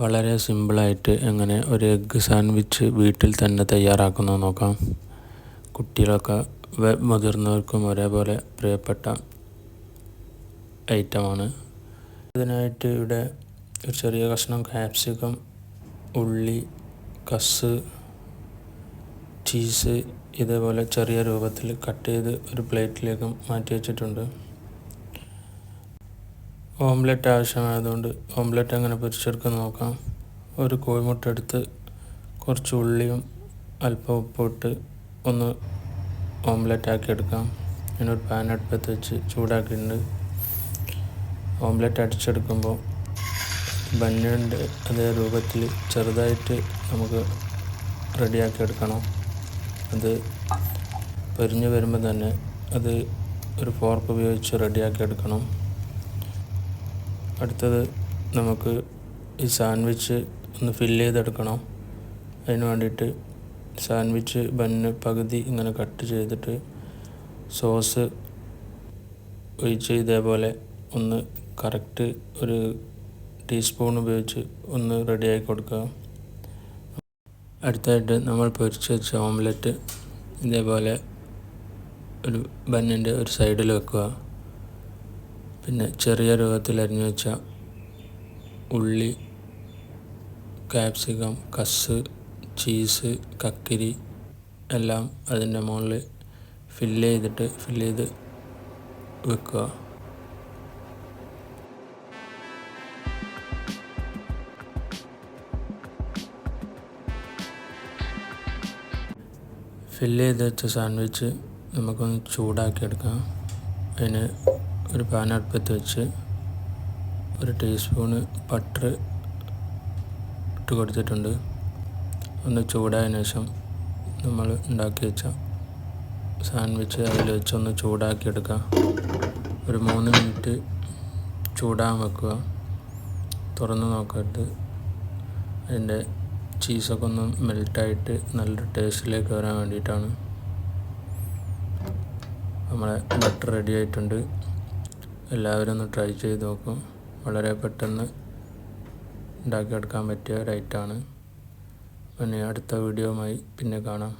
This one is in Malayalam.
വളരെ സിമ്പിളായിട്ട് എങ്ങനെ ഒരു എഗ്ഗ് സാൻഡ്വിച്ച് വീട്ടിൽ തന്നെ തയ്യാറാക്കുന്നത് നോക്കാം. കുട്ടികളൊക്കെ മുതിർന്നവർക്കും ഒരേപോലെ പ്രിയപ്പെട്ട ഐറ്റമാണ്. ഇതിനായിട്ട് ഇവിടെ ഒരു ചെറിയ കഷ്ണം ക്യാപ്സിക്കം, ഉള്ളി, കസ്, ചീസ് ഇതേപോലെ ചെറിയ രൂപത്തിൽ കട്ട് ചെയ്ത് ഒരു പ്ലേറ്റിലേക്ക് മാറ്റി വെച്ചിട്ടുണ്ട്. ഓംലെറ്റ് ആവശ്യമായതുകൊണ്ട് ഓംലെറ്റ് എങ്ങനെ പൊരിച്ചെടുക്കാൻ നോക്കാം. ഒരു കോഴിമുട്ട എടുത്ത് കുറച്ച് ഉള്ളിയും അല്പം ഉപ്പിട്ട് ഒന്ന് ഓംലെറ്റ് ആക്കി എടുക്കാം. അതിനൊരു പാൻ അടുപ്പത്ത് വെച്ച് ചൂടാക്കിയിട്ടുണ്ട്. ഓംലെറ്റ് അടിച്ചെടുക്കുമ്പോൾ ബന്നിൻ്റെ അതേ രൂപത്തിൽ ചെറുതായിട്ട് നമുക്ക് റെഡിയാക്കി എടുക്കണം. അത് പൊരിഞ്ഞ് വരുമ്പോൾ തന്നെ അത് ഒരു ഫോർക്ക് ഉപയോഗിച്ച് റെഡിയാക്കി എടുക്കണം. അടുത്തത് നമുക്ക് ഈ സാൻഡ്വിച്ച് ഒന്ന് ഫില്ല് ചെയ്തെടുക്കണം. അതിന് വേണ്ടിയിട്ട് സാൻഡ്വിച്ച് ബന്ന് പകുതി ഇങ്ങനെ കട്ട് ചെയ്തിട്ട് സോസ് ഒഴിച്ച് ഇതേപോലെ ഒന്ന് കറക്റ്റ് ഒരു ടീസ്പൂൺ ഉപയോഗിച്ച് ഒന്ന് റെഡിയാക്കി കൊടുക്കുക. അടുത്തായിട്ട് നമ്മൾ പൊരിച്ച് വെച്ച ഓംലെറ്റ് ഇതേപോലെ ഒരു ബന്നിൻ്റെ ഒരു സൈഡിൽ വെക്കുക. പിന്നെ ചെറിയ രൂപത്തിൽ അരിഞ്ഞു വെച്ച ഉള്ളി, ക്യാപ്സിക്കം, കസ്, ചീസ്, കക്കിരി എല്ലാം അതിൻ്റെ മുകളിൽ ഫില്ല് ചെയ്ത് വെക്കുക. ഫില്ല് ചെയ്ത് വെച്ച സാൻഡ്വിച്ച് നമുക്കൊന്ന് ചൂടാക്കിയെടുക്കാം. അതിന് ഒരു പാൻ അടുപ്പത്ത് വെച്ച് ഒരു ടീസ്പൂണ് ബട്ടർ ഇട്ട് കൊടുത്തിട്ടുണ്ട്. ഒന്ന് ചൂടായതിനു ശേഷം നമ്മൾ ഉണ്ടാക്കി വെച്ച സാൻഡ്വിച്ച് അതിൽ വെച്ചൊന്ന് ചൂടാക്കിയെടുക്കുക. ഒരു 3 മിനിറ്റ് ചൂടാൻ വെക്കുക. തുറന്ന് നോക്കരുത്. അതിൻ്റെ ചീസൊക്കെ ഒന്ന് മെൽറ്റായിട്ട് നല്ലൊരു ടേസ്റ്റിലേക്ക് വരാൻ വേണ്ടിയിട്ടാണ്. നമ്മളെ ബട്ടർ റെഡി ആയിട്ടുണ്ട്. എല്ലാവരും ഒന്ന് ട്രൈ ചെയ്ത് നോക്കും. വളരെ പെട്ടെന്ന് ഉണ്ടാക്കിയെടുക്കാൻ പറ്റിയ ഒരു ഐറ്റമാണ്. പിന്നെ അടുത്ത വീഡിയോയുമായി പിന്നെ കാണാം.